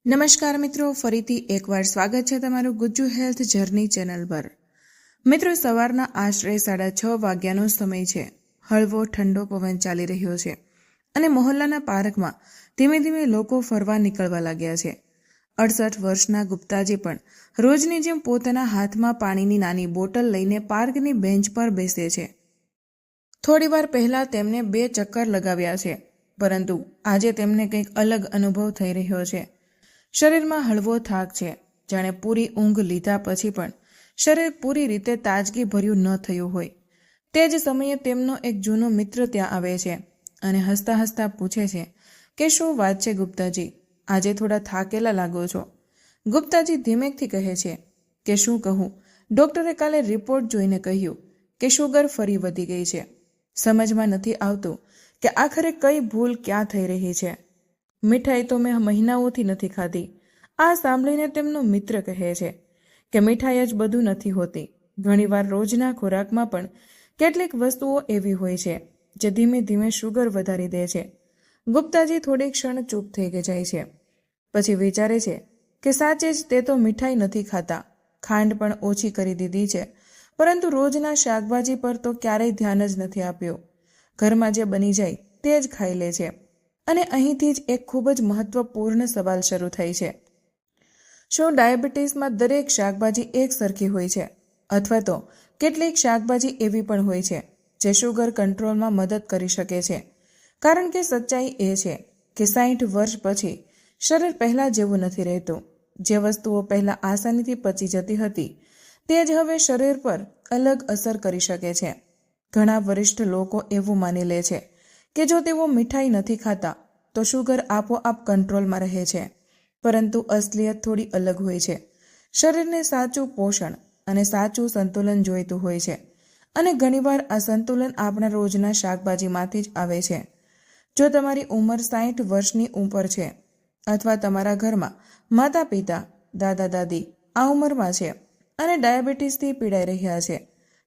નમસ્કાર મિત્રો, ફરીથી એકવાર સ્વાગત છે તમારું ગુજ્જુ હેલ્થ જર્ની ચેનલ પર। મિત્રો, સવારના આશરે 6:30 વાગ્યાનો સમય છે। હળવો ઠંડો પવન ચાલી રહ્યો છે અને મોહલ્લાના પાર્કમાં ધીમે ધીમે લોકો ફરવા નીકળવા લાગ્યા છે। 68 વર્ષના ગુપ્તાજી પણ રોજની જેમ પોતાના હાથમાં પાણીની નાની બોટલ લઈને પાર્કની બેન્ચ પર બેસે છે। થોડીવાર પહેલા તેમને 2 ચક્કર લગાવ્યા છે, પરંતુ આજે તેમને કંઈક અલગ અનુભવ થઈ રહ્યો છે। શરીરમાં હળવો થાક છે, જાણે પૂરી ઊંઘ લીધા પછી પણ શરીર પૂરી રીતે તાજગીભર્યું ન થયું હોય। તે જ સમયે તેમનો એક જૂનો મિત્ર ત્યાં આવે છે અને હસતા હસતા પૂછે છે કે શું વાત છે ગુપ્તાજી, આજે થોડા થાકેલા લાગો છો। ગુપ્તાજી ધીમેકથી કહે છે કે શું કહું, ડૉક્ટરે કાલે રિપોર્ટ જોઈને કહ્યું કે શુગર ફરી વધી ગઈ છે। સમજમાં નથી આવતું કે આખરે કઈ ભૂલ ક્યાં થઈ રહી છે। મીઠાઈ તો મેં મહિનાઓથી નથી ખાધી। આ સાંભળીને તેમનો મિત્ર કહે છે કે મીઠાઈ જ બધું નથી હોતી। ઘણીવાર રોજના ખોરાકમાં પણ કેટલીક વસ્તુઓ એવી હોય છે જે ધીમે ધીમે શુગર વધારી દે છે। ગુપ્તાજી થોડી ક્ષણ ચૂપ થઈ જાય છે, પછી વિચારે છે કે સાચે જ તે તો મીઠાઈ નથી ખાતા, ખાંડ પણ ઓછી કરી દીધી છે, પરંતુ રોજના શાકભાજી પર તો ક્યારેય ધ્યાન જ નથી આપ્યું। ઘરમાં જે બની જાય તે જ ખાઈ લે છે। અને અહીંથી જ એક ખૂબ જ મહત્વપૂર્ણ સવાલ શરૂ થાય છે, શું ડાયાબિટીસમાં દરેક શાકભાજી એક સરખી હોય છે, અથવા તો કેટલીક શાકભાજી એવી પણ હોય છે જે શુગર કંટ્રોલમાં મદદ કરી શકે છે? કારણ કે સચ્ચાઈ એ છે કે 60 વર્ષ પછી શરીર પહેલાં જેવું નથી રહેતું। જે વસ્તુઓ પહેલાં આસાનીથી પચી જતી હતી તે જ હવે શરીર પર અલગ અસર કરી શકે છે। ઘણા વરિષ્ઠ લોકો એવું માની લે છે કે જો તેઓ મીઠાઈ નથી ખાતા તો શુગર આપોઆપ કંટ્રોલમાં રહે છે, પરંતુ અસલિયત થોડી અલગ હોય છે। શરીરને સાચું પોષણ અને સાચું સંતુલન જોઈતું હોય છે, અને ઘણીવાર આ સંતુલન આપણા રોજના શાકભાજીમાંથી જ આવે છે। જો તમારી ઉંમર 60 વર્ષની ઉપર છે, અથવા તમારા ઘરમાં માતા પિતા, દાદા દાદી આ ઉંમરમાં છે અને ડાયાબિટીસથી પીડાઈ રહ્યા છે,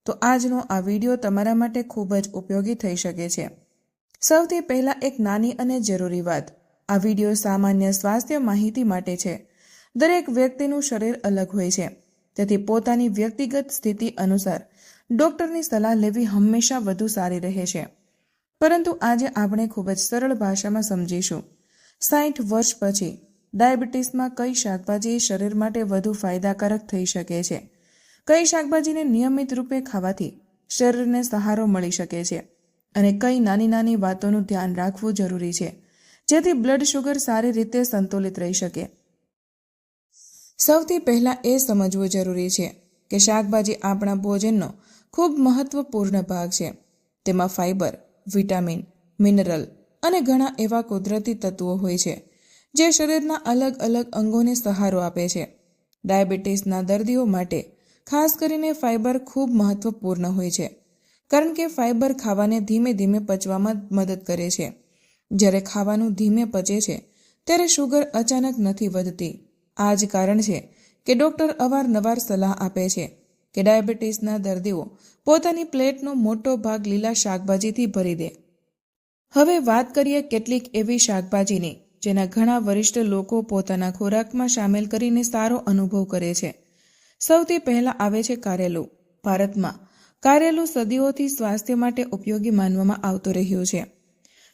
તો આજનો આ વિડીયો તમારા માટે ખૂબ જ ઉપયોગી થઈ શકે છે। સૌથી પહેલાં એક નાની અને જરૂરી વાત, આ વિડીયો સામાન્ય સ્વાસ્થ્ય માહિતી માટે છે। દરેક વ્યક્તિનું શરીર અલગ હોય છે, તેથી પોતાની વ્યક્તિગત સ્થિતિ અનુસાર ડૉક્ટરની સલાહ લેવી હંમેશા વધુ સારી રહે છે। પરંતુ આજે આપણે ખૂબ જ સરળ ભાષામાં સમજીશું 60 વર્ષ પછી ડાયાબિટીસમાં કઈ શાકભાજી શરીર માટે વધુ ફાયદાકારક થઈ શકે છે, કઈ શાકભાજીને નિયમિત રૂપે ખાવાથી શરીરને સહારો મળી શકે છે, અને કઈ નાની નાની વાતોનું ધ્યાન રાખવું જરૂરી છે જેથી બ્લડ શુગર સારી રીતે સંતુલિત રહી શકે। સૌથી પહેલાં એ સમજવું જરૂરી છે કે શાકભાજી આપણા ભોજનનો ખૂબ મહત્વપૂર્ણ ભાગ છે। તેમાં ફાઇબર, વિટામિન, મિનરલ અને ઘણા એવા કુદરતી તત્વો હોય છે જે શરીરના અલગ અલગ અંગોને સહારો આપે છે। ડાયાબિટીસના દર્દીઓ માટે ખાસ કરીને ફાઇબર ખૂબ મહત્વપૂર્ણ હોય છે, કારણ કે ફાઇબર ખાવાને ધીમે ધીમે પચવામાં મદદ કરે છે। જ્યારે ખાવાનું ધીમે પચે છે ત્યારે શુગર અચાનક નથી વધતી। આ જ કારણ છે કે ડૉક્ટર અવારનવાર સલાહ આપે છે કે ડાયાબિટીસના દર્દીઓ પોતાની પ્લેટનો મોટો ભાગ લીલા શાકભાજીથી ભરી દે। હવે વાત કરીએ કેટલીક એવી શાકભાજીની જેના ઘણા વરિષ્ઠ લોકો પોતાના ખોરાકમાં સામેલ કરીને સારો અનુભવ કરે છે। સૌથી પહેલાં આવે છે કારેલું। ભારતમાં કારેલું સદીઓથી સ્વાસ્થ્ય માટે ઉપયોગી માનવામાં આવતું રહ્યું છે।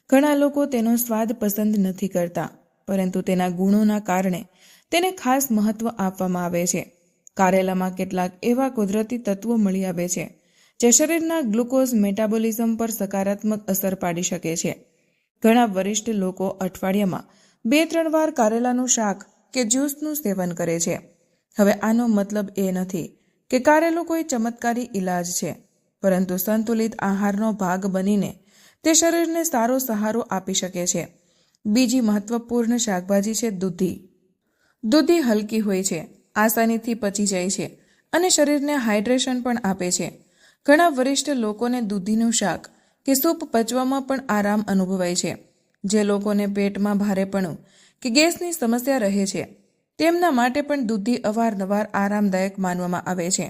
ઘણા લોકો તેનો સ્વાદ પસંદ નથી કરતા, પરંતુ તેના ગુણોના કારણે તેને ખાસ મહત્વ આપવામાં આવે છે। કારેલામાં કેટલાક એવા કુદરતી તત્વો મળી આવે છે જે શરીરના ગ્લુકોઝ મેટાબોલિઝમ પર સકારાત્મક અસર પાડી શકે છે। ઘણા વરિષ્ઠ લોકો અઠવાડિયામાં 2-3 વાર કારેલાનું શાક કે જ્યુસનું સેવન કરે છે। હવે આનો મતલબ એ નથી કે કારેલું કોઈ ચમત્કારી ઇલાજ છે, પરંતુ સંતુલિત આહારનો ભાગ બનીને તે શરીરને સારો સહારો આપી શકે છે। બીજી મહત્વપૂર્ણ શાકભાજી છે દૂધી। દૂધી હલકી હોય છે, આસાનીથી પચી જાય છે અને શરીરને હાઇડ્રેશન પણ આપે છે। ઘણા વરિષ્ઠ લોકોને દૂધીનું શાક કે સૂપ પચવામાં પણ આરામ અનુભવાય છે। જે લોકોને પેટમાં ભારેપણું કે ગેસની સમસ્યા રહે છે તેમના માટે પણ દૂધી અવારનવાર આરામદાયક માનવામાં આવે છે।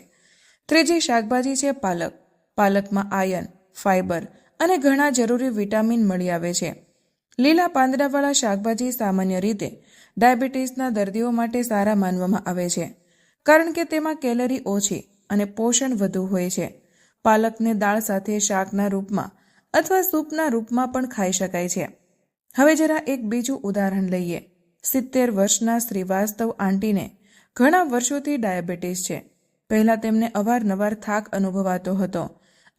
ત્રીજી શાકભાજી છે પાલક। પાલકમાં આયર્ન, ફાઇબર અને ઘણા જરૂરી વિટામિન મળી આવે છે। લીલા પાંદડાવાળા શાકભાજી સામાન્ય રીતે ડાયાબિટીસના દર્દીઓ માટે સારા માનવામાં આવે છે, કારણ કે તેમાં કેલરી ઓછી અને પોષણ વધુ હોય છે. પાલકને દાળ સાથે શાકના રૂપમાં અથવા સૂપના રૂપમાં પણ ખાઈ શકાય છે. હવે જરા એક બીજું ઉદાહરણ લઈએ. 70 વર્ષના શ્રીવાસ્તવ આંટીને ઘણા વર્ષોથી ડાયાબિટીસ છે. પહેલા તેમને અવારનવાર થાક અનુભવાતો હતો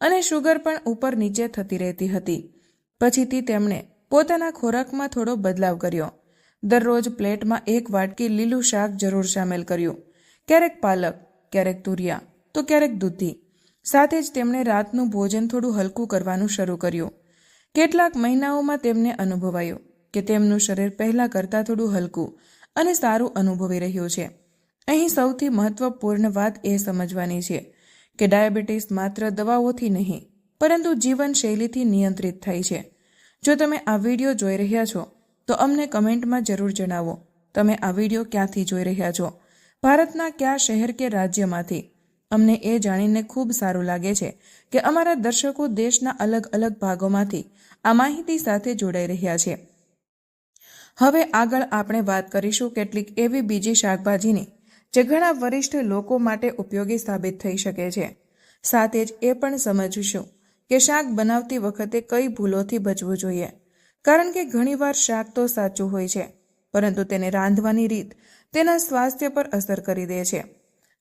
અને શુગર પણ ઉપર નીચે થતી રહેતી હતી. પછીથી તેમણે પોતાના ખોરાકમાં થોડો બદલાવ કર્યો. દરરોજ પ્લેટમાં 1 વાટકી લીલું શાક જરૂર સામેલ કર્યું, ક્યારેક પાલક, ક્યારેક તુરિયા તો ક્યારેક દૂધી. સાથે જ તેમણે રાતનું ભોજન થોડું હલકું કરવાનું શરૂ કર્યું. કેટલાક મહિનાઓમાં તેમને અનુભવાયું કે તેમનું શરીર પહેલા કરતાં થોડું હલકું અને સારું અનુભવી રહ્યું છે. અહીં સૌથી મહત્વપૂર્ણ વાત એ સમજવાની છે કે ડાયાબિટીસ માત્ર દવાઓથી નહીં, પરંતુ જીવનશૈલીથી નિયંત્રિત થાય છે. જો તમે આ વિડીયો જોઈ રહ્યા છો તો અમને કમેન્ટમાં જરૂર જણાવો, તમે આ વિડીયો ક્યાંથી જોઈ રહ્યા છો, ભારતના કયા શહેર કે રાજ્યમાંથી. અમને એ જાણીને ખૂબ સારું લાગે છે કે અમારા દર્શકો દેશના અલગ અલગ ભાગોમાંથી આ માહિતી સાથે જોડાઈ રહ્યા છે. હવે આગળ આપણે વાત કરીશું કેટલીક એવી બીજી શાકભાજીની જે ઘણા વરિષ્ઠ લોકો માટે ઉપયોગી સાબિત થઈ શકે છે. સાથે જ એ પણ સમજીશું કે શાક બનાવતી વખતે કઈ ભૂલોથી બચવું જોઈએ, કારણ કે ઘણીવાર શાક તો સાચું હોય છે, પરંતુ તેને રાંધવાની રીત તેના સ્વાસ્થ્ય પર અસર કરી દે છે.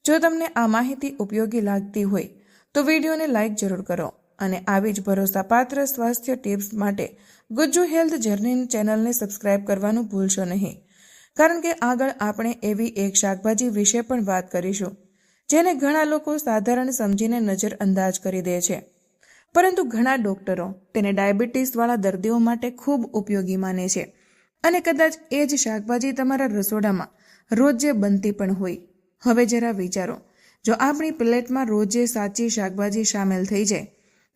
જો તમને આ માહિતી ઉપયોગી લાગતી હોય તો વિડીયોને લાઇક જરૂર કરો અને આવી જ ભરોસાપાત્ર સ્વાસ્થ્ય ટિપ્સ માટે ગુજ્જુ હેલ્થ જર્ની ચેનલને સબસ્ક્રાઇબ કરવાનું ભૂલશો નહીં, કારણ કે આગળ આપણે એવી એક શાકભાજી વિશે પણ વાત કરીશું જેને ઘણા લોકો સાધારણ સમજીને નજરઅંદાજ કરી દે છે, પરંતુ ઘણા ડોક્ટરો તેને ડાયાબિટીસવાળા દર્દીઓ માટે ખૂબ ઉપયોગી માને છે. અને કદાચ એ જ શાકભાજી તમારા રસોડામાં રોજ બનતી પણ હોય. હવે જરા વિચારો, જો આપણી પ્લેટમાં રોજે સાચી શાકભાજી સામેલ થઈ જાય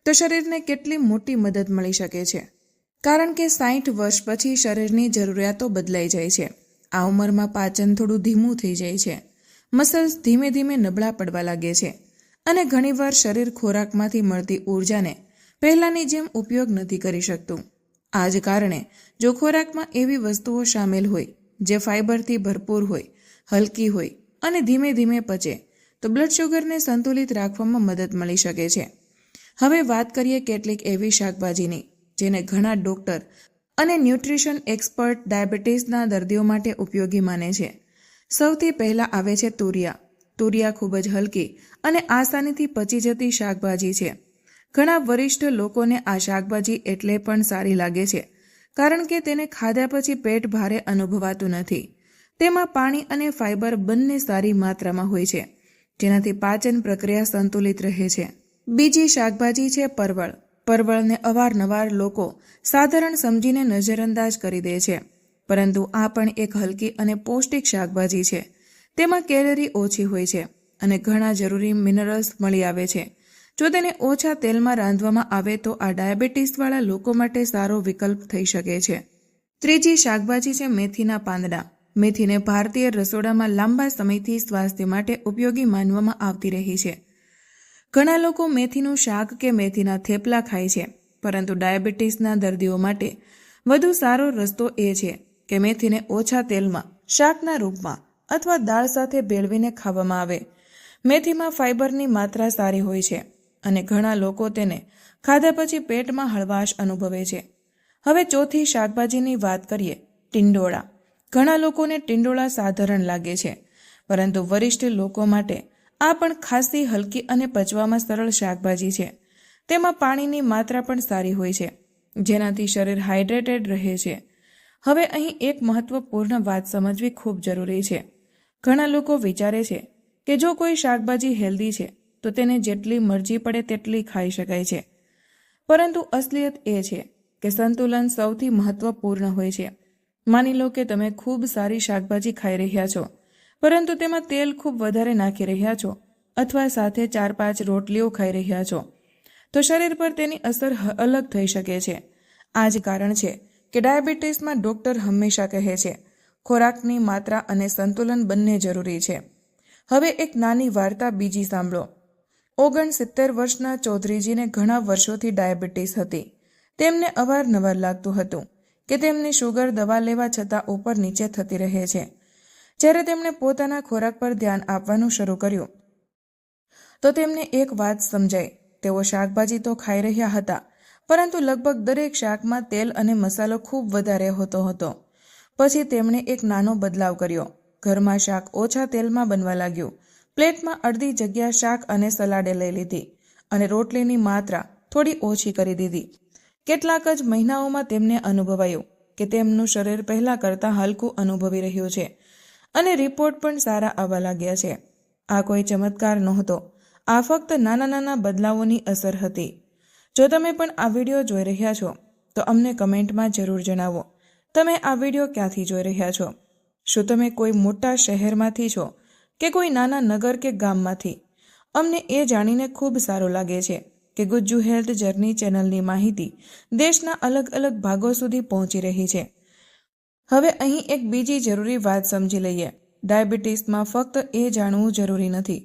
તો શરીરને કેટલી મોટી મદદ મળી શકે છે. કારણ કે 60 વર્ષ પછી શરીરની જરૂરિયાતો બદલાઈ જાય છે. આ ઉંમરમાં પાચન થોડું ધીમું થઈ જાય છે, મસલ્સ ધીમે ધીમે નબળા પડવા લાગે છે અને ઘણીવાર શરીર ખોરાકમાંથી મળતી ઉર્જાને પહેલાંની જેમ ઉપયોગ નથી કરી શકતું. આ જ કારણે જો ખોરાકમાં એવી વસ્તુઓ સામેલ હોય જે ફાઇબરથી ભરપૂર હોય, હલકી હોય અને ધીમે ધીમે પચે તો બ્લડ શુગરને સંતુલિત રાખવામાં મદદ મળી શકે છે. હવે વાત કરીએ કેટલીક એવી શાકભાજીની જેને ઘણા ડોક્ટર અને ન્યુટ્રિશન એક્સપર્ટ ડાયાબિટીસના દર્દીઓ માટે ઉપયોગી માને છે. સૌથી પહેલાં આવે છે તુરિયા. તુરિયા ખૂબ જ હલકી અને આસાનીથી પચી જતી શાકભાજી છે. ઘણા વરિષ્ઠ લોકોને આ શાકભાજી એટલે પણ સારી લાગે છે કારણ કે તેને ખાધા પછી પેટ ભારે અનુભવાતું નથી. તેમાં પાણી અને ફાઇબર બંને સારી માત્રામાં હોય છે, જેનાથી પાચન પ્રક્રિયા સંતુલિત રહે છે. બીજી શાકભાજી છે પરવળ. પરવળને અવારનવાર લોકો સાધારણ સમજીને નજરઅંદાજ કરી દે છે, પરંતુ આ પણ એક હલકી અને પૌષ્ટિક શાકભાજી છે. તેમાં કેલરી ઓછી હોય છે અને ઘણા જરૂરી મિનરલ્સ મળી આવે છે. જો તેને ઓછા તેલમાં રાંધવામાં આવે તો આ ડાયાબિટીસવાળા લોકો માટે સારો વિકલ્પ થઈ શકે છે. ત્રીજી શાકભાજી છે મેથીના પાંદડા. મેથીને ભારતીય રસોડામાં લાંબા સમયથી સ્વાસ્થ્ય માટે ઉપયોગી માનવામાં આવતી રહી છે. ઘણા લોકો મેથીનું શાક કે મેથીના થેપલા ખાય છે, પરંતુ ડાયાબિટીસના દર્દીઓ માટે વધુ સારો રસ્તો એ છે કે મેથીને ઓછા તેલમાં શાકના રૂપમાં અથવા દાળ સાથે ભેળવીને ખાવામાં આવે. મેથીમાં ફાઇબરની માત્રા સારી હોય છે અને ઘણા લોકો તેને ખાધા પછી પેટમાં હળવાશ અનુભવે છે. હવે ચોથી શાકભાજીની વાત કરીએ, ટિંડોળા. ઘણા લોકોને ટિંડોળા સાધારણ લાગે છે, પરંતુ વરિષ્ઠ લોકો માટે આ પણ ખાસી હલકી અને પચવામાં સરળ શાકભાજી છે. તેમાં પાણીની માત્રા પણ સારી હોય છે, જેનાથી શરીર હાઇડ્રેટેડ રહે છે. હવે અહીં એક મહત્વપૂર્ણ વાત સમજવી ખૂબ જરૂરી છે. ઘણા લોકો વિચારે છે કે જો કોઈ શાકભાજી હેલ્ધી છે તો તેને જેટલી મરજી પડે તેટલી ખાઈ શકાય છે, પરંતુ અસલિયત એ છે કે સંતુલન સૌથી મહત્વપૂર્ણ હોય છે. માની લો કે તમે ખૂબ સારી શાકભાજી ખાઈ રહ્યા છો, પરંતુ તેમાં તેલ ખૂબ વધારે નાખી રહ્યા છો અથવા સાથે 4-5 રોટલીઓ ખાઈ રહ્યા છો, તો શરીર પર તેની અસર અલગ થઈ શકે છે. આ જ કારણ છે કે ડાયાબિટીસમાં ડોક્ટર હંમેશા કહે છે ખોરાકની માત્રા અને સંતુલન બંને જરૂરી છે. હવે એક નાની વાર્તા બીજી સાંભળો. 69 વર્ષના ચૌધરીજીને ઘણા વર્ષોથી ડાયાબિટીસ હતી. તેમને અવારનવાર લાગતું હતું કે તેમની શુગર દવા લેવા છતાં ઉપર નીચે થતી રહે છે. જ્યારે તેમણે પોતાના ખોરાક પર ધ્યાન આપવાનું શરૂ કર્યું તો તેમને એક વાત સમજાઈ. તેઓ શાકભાજી તો ખાઈ રહ્યા હતા, પરંતુ લગભગ દરેક શાકમાં તેલ અને મસાલો ખૂબ વધારે હોતો હતો. પછી તેમણે એક નાનો બદલાવ કર્યો. ઘરમાં શાક ઓછા તેલમાં બનવા લાગ્યું. પ્લેટમાં અડધી જગ્યા શાક અને સલાડે લઈ લીધી અને રોટલીની માત્રા થોડી ઓછી કરી દીધી. કેટલાક જ મહિનાઓમાં તેમને અનુભવાયું કે તેમનું શરીર પહેલાં કરતાં હલકું અનુભવી રહ્યું છે અને રિપોર્ટ પણ સારા આવવા લાગ્યા છે. આ કોઈ ચમત્કાર નહોતો, આ ફક્ત નાના નાના બદલાવોની અસર હતી. જો તમે પણ આ વિડીયો જોઈ રહ્યા છો તો અમને કમેન્ટમાં જરૂર જણાવો, તમે આ વિડીયો ક્યાંથી જોઈ રહ્યા છો? શું તમે કોઈ મોટા શહેરમાંથી છો કે કોઈ નાના નગર કે ગામમાંથી? અમને એ જાણીને ખૂબ સારું લાગે છે કે ગુજ્જુ હેલ્થ જર્ની ચેનલની માહિતી દેશના અલગ અલગ ભાગો સુધી પહોંચી રહી છે. હવે અહીં એક બીજી જરૂરી વાત સમજી લઈએ. ડાયાબિટીસમાં ફક્ત એ જાણવું જરૂરી નથી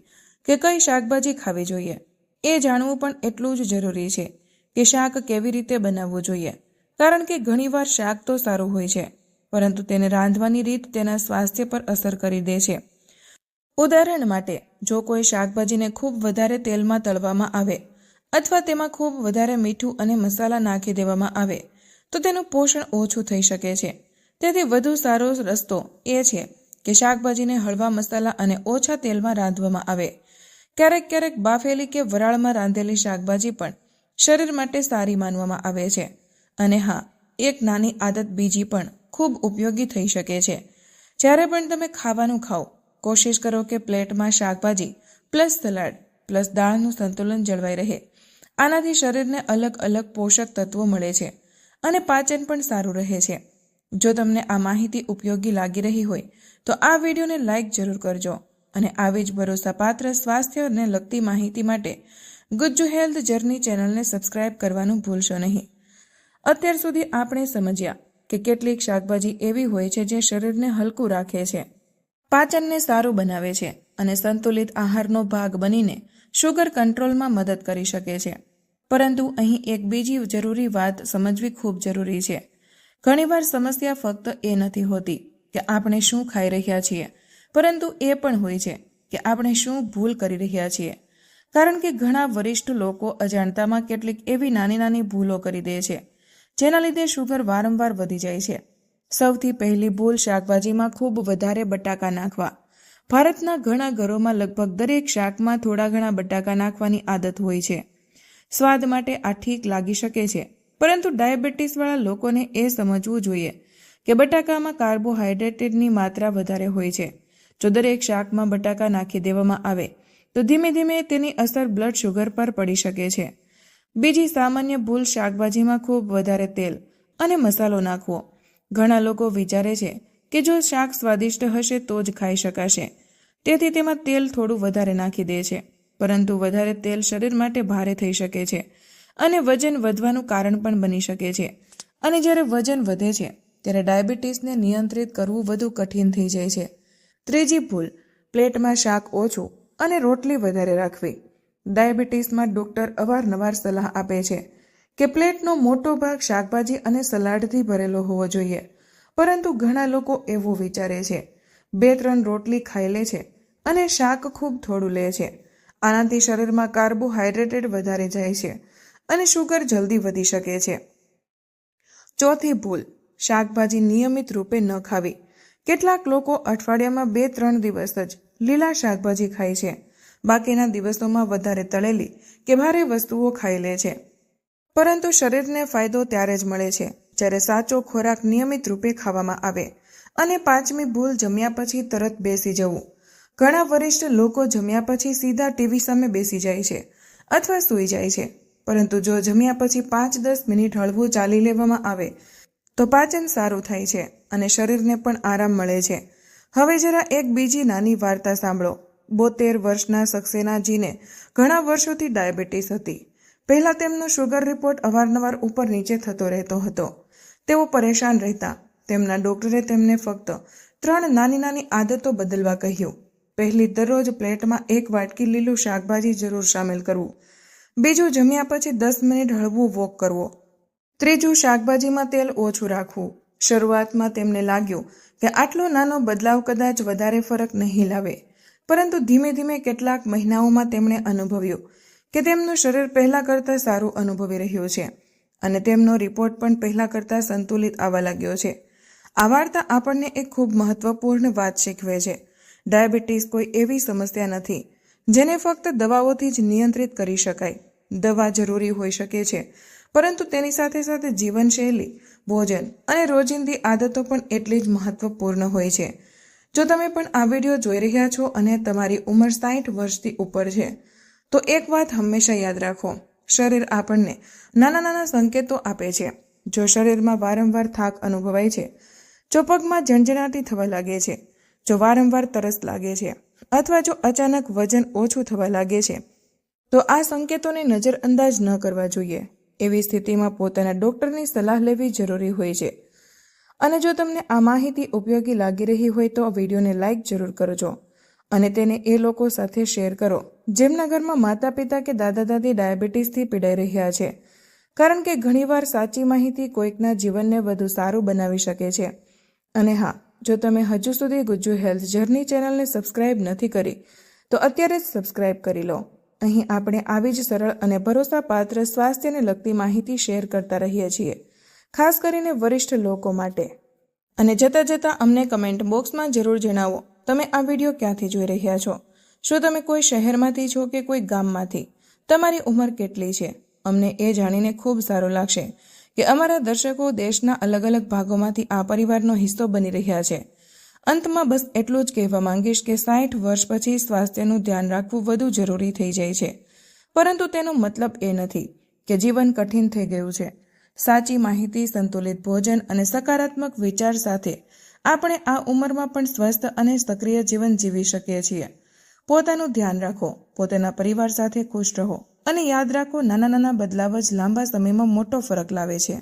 કે કઈ શાકભાજી ખાવી જોઈએ, એ જાણવું પણ એટલું જ જરૂરી છે કે શાક કેવી રીતે બનાવવું જોઈએ. કારણ કે ઘણીવાર શાક તો સારું હોય છે, પરંતુ તેને રાંધવાની રીત તેના સ્વાસ્થ્ય પર અસર કરી દે છે. ઉદાહરણ માટે, જો કોઈ શાકભાજીને ખૂબ વધારે તેલમાં તળવામાં આવે અથવા તેમાં ખૂબ વધારે મીઠું અને મસાલા નાખી દેવામાં આવે તો તેનું પોષણ ઓછું થઈ શકે છે. તેથી વધુ સારો રસ્તો એ છે કે શાકભાજીને હળવા મસાલા અને ઓછા તેલમાં રાંધવામાં આવે. ક્યારેક ક્યારેક બાફેલી કે વરાળમાં રાંધેલી શાકભાજી પણ શરીર માટે સારી માનવામાં આવે છે. અને હા, એક નાની આદત બીજી પણ ખૂબ ઉપયોગી થઈ શકે છે. જ્યારે પણ તમે ખાવાનું ખાઓ, કોશિશ કરો કે પ્લેટમાં શાકભાજી પ્લસ સલાડ પ્લસ દાળનું સંતુલન જળવાઈ રહે. આનાથી શરીરને અલગ અલગ પોષક તત્વો મળે છે અને પાચન પણ સારું રહે છે. જો તમને આ માહિતી ઉપયોગી લાગી રહી હોય તો આ વિડીયોને લાઇક જરૂર કરજો અને આવી જ ભરોસાપાત્ર સ્વાસ્થ્યને લગતી માહિતી માટે ગુજ્જુ હેલ્થ જર્ની ચેનલને સબસ્ક્રાઇબ કરવાનું ભૂલશો નહીં. અત્યાર સુધી આપણે સમજ્યા કે કેટલીક શાકભાજી એવી હોય છે જે શરીરને હલકું રાખે છે, પાચનને સારું બનાવે છે અને સંતુલિત આહારનો ભાગ બનીને શુગર કંટ્રોલમાં મદદ કરી શકે છે. પરંતુ અહીં એક બીજી જરૂરી વાત સમજવી ખૂબ જરૂરી છે. ઘણીવાર સમસ્યા ફક્ત એ નથી હોતી કે આપણે શું ખાઈ રહ્યા છીએ, પરંતુ એ પણ હોય છે કે આપણે શું ભૂલ કરી રહ્યા છીએ. કારણ કે ઘણા વરિષ્ઠ લોકો અજાણતામાં કેટલીક એવી નાની નાની ભૂલો કરી દે છે જેના લીધે શુગર વારંવાર વધી જાય છે. સૌથી પહેલી ભૂલ, શાકભાજીમાં ખૂબ વધારે બટાકા નાખવા. ભારતના ઘણા ઘરોમાં લગભગ દરેક શાકમાં થોડા ઘણા બટાકા નાખવાની આદત હોય છે. સ્વાદ માટે આ ઠીક લાગી શકે છે, પરંતુ ડાયાબિટીસવાળા લોકોને એ સમજવું જોઈએ કે બટાકામાં કાર્બોહાઈડ્રેટની માત્રા વધારે હોય છે. જો દરેક શાકમાં બટાકા નાખી દેવામાં આવે તો ધીમે ધીમે તેની અસર બ્લડ શુગર પર પડી શકે છે. બીજી સામાન્ય ભૂલ, શાકભાજીમાં ખૂબ વધારે તેલ અને મસાલો નાખવો. ઘણા લોકો વિચારે છે કે જો શાક સ્વાદિષ્ટ હશે તો જ ખાઈ શકાશે, તેથી તેમાં તેલ થોડું વધારે નાખી દે છે. પરંતુ વધારે તેલ શરીર માટે ભારે થઈ શકે છે અને વજન વધવાનું કારણ પણ બની શકે છે. અને જ્યારે વજન વધે છે ત્યારે ડાયાબિટીસને નિયંત્રિત કરવું વધુ કઠિન થઈ જાય છે. ત્રીજી ભૂલ, પ્લેટમાં શાક ઓછું અને રોટલી વધારે રાખવી. ડાયાબિટીસમાં ડોક્ટર અવારનવાર સલાહ આપે છે કે પ્લેટનો મોટો ભાગ શાકભાજી અને સલાડથી ભરેલો હોવો જોઈએ, પરંતુ ઘણા લોકો એવું વિચારે છે, 2-3 રોટલી ખાઈ લે છે અને શાક ખૂબ થોડું લે છે. આનાથી શરીરમાં કાર્બોહાઈડ્રેટ વધારે જાય છે અને શુગર જલ્દી વધી શકે છે. ચોથી ભૂલ, શાકભાજી નિયમિત રૂપે ન ખાવી. કેટલાક લોકો અઠવાડિયામાં 2-3 દિવસ જ લીલા શાકભાજી ખાય છે, બાકીના દિવસોમાં વધારે તળેલી કે ભારે વસ્તુઓ ખાઈ લે છે. પરંતુ શરીરને ફાયદો ત્યારે જ મળે છે જ્યારે સાચો ખોરાક નિયમિત રૂપે ખાવામાં આવે. અને પાંચમી ભૂલ, જમ્યા પછી તરત બેસી જવું. ઘણા વરિષ્ઠ લોકો જમ્યા પછી સીધા ટીવી સામે બેસી જાય છે અથવા સૂઈ જાય છે, પરંતુ જો જમ્યા પછી 5-10 મિનિટ હળવું ચાલી લેવામાં આવે તો પાચન સારું થાય છે અને શરીરને પણ આરામ મળે છે. હવે જરા એક બીજી નાની વાર્તા સાંભળો. 72 વર્ષના સક્સેનાજીને ઘણા વર્ષોથી ડાયાબિટીસ હતી. પહેલા તેમનો શુગર રિપોર્ટ અવારનવાર ઉપર નીચે થતો રહેતો હતો. તેઓ પરેશાન રહેતા. તેમના ડોક્ટરે તેમને ફક્ત 3 નાની નાની આદતો બદલવા કહ્યું. પહેલી, દરરોજ પ્લેટમાં 1 વાટકી લીલું શાકભાજી જરૂર સામેલ કરવું. બીજું, જમ્યા પછી 10 મિનિટ હળવું વોક કરવો. ત્રીજું, શાકભાજીમાં તેલ ઓછું રાખવું. શરૂઆતમાં તેમને લાગ્યું કે આટલો નાનો બદલાવ કદાચ વધારે ફરક નહીં લાવે, પરંતુ ધીમે ધીમે કેટલાક મહિનાઓમાં તેમણે અનુભવ્યું કે તેમનું શરીર પહેલાં કરતાં સારું અનુભવી રહ્યું છે અને તેમનો રિપોર્ટ પણ પહેલાં કરતાં સંતુલિત આવવા લાગ્યો છે. આ વાર્તા આપણને એક ખૂબ મહત્વપૂર્ણ વાત શીખવે છે. ડાયાબિટીસ કોઈ એવી સમસ્યા નથી જેને ફક્ત દવાઓથી જ નિયંત્રિત કરી શકાય. દવા જરૂરી હોઈ શકે છે, પરંતુ તેની સાથે સાથે જીવનશૈલી, ભોજન અને રોજિંદી આદતો પણ એટલી જ મહત્વપૂર્ણ હોય છે. જો તમે પણ આ વિડીયો જોઈ રહ્યા છો અને તમારી ઉંમર 60 વર્ષથી ઉપર છે, તો એક વાત હંમેશા યાદ રાખો. શરીર આપણને નાના નાના સંકેતો આપે છે. જો શરીરમાં વારંવાર થાક અનુભવાય છે, જો પગમાં ઝંઝણાટી થવા લાગે છે, જો વારંવાર તરસ લાગે છે, અથવા જો અચાનક વજન ઓછું થવા લાગે છે, તો આ સંકેતોને નજરઅંદાજ ન કરવા જોઈએ. એવી સ્થિતિમાં પોતાના ડૉક્ટરની સલાહ લેવી જરૂરી હોય છે. અને જો તમને આ માહિતી ઉપયોગી લાગી રહી હોય તો વિડીયોને લાઇક જરૂર કરજો અને તેને એ લોકો સાથે શેર કરો જેમના ઘરમાં માતા પિતા કે દાદા દાદી ડાયાબિટીસથી પીડાઈ રહ્યા છે. કારણ કે ઘણીવાર સાચી માહિતી કોઈકના જીવનને વધુ સારું બનાવી શકે છે. અને હા, જો તમે હજુ સુધી ગુજ્જુ હેલ્થ જર્ની ચેનલને સબસ્ક્રાઇબ નથી કરી તો અત્યારે જ સબસ્ક્રાઇબ કરી લો. અહીં આપણે આવી જ સરળ અને ભરોસાપાત્ર સ્વાસ્થ્યને લગતી માહિતી શેર કરતા રહીએ છીએ, ખાસ કરીને વરિષ્ઠ લોકો માટે. અને જતાં અમને કમેન્ટ બોક્સમાં જરૂર જણાવો તમે આ વિડીયો ક્યાંથી જોઈ રહ્યા છો. શું તમે કોઈ શહેરમાંથી છો કે કોઈ ગામમાંથી? તમારી ઉંમર કેટલી છે? અમને એ જાણીને ખૂબ સારું લાગશે કે અમારા દર્શકો દેશના અલગ અલગ ભાગોમાંથી આ પરિવારનો હિસ્સો બની રહ્યા છે. અંતમાં બસ એટલું જ કહેવા માંગીશ કે 60 વર્ષ પછી સ્વાસ્થ્યનું ધ્યાન રાખવું વધુ જરૂરી થઈ જાય છે, પરંતુ તેનો મતલબ એ નથી કે જીવન કઠિન થઈ ગયું છે. સાચી માહિતી, સંતુલિત ભોજન અને સકારાત્મક વિચાર સાથે આપણે આ ઉંમરમાં પણ સ્વસ્થ અને સક્રિય જીવન જીવી શકીએ છીએ. પોતાનું ધ્યાન રાખો, પોતાના પરિવાર સાથે ખુશ રહો અને યાદ રાખો, નાના નાના બદલાવ જ લાંબા સમયમાં મોટો ફરક લાવે છે.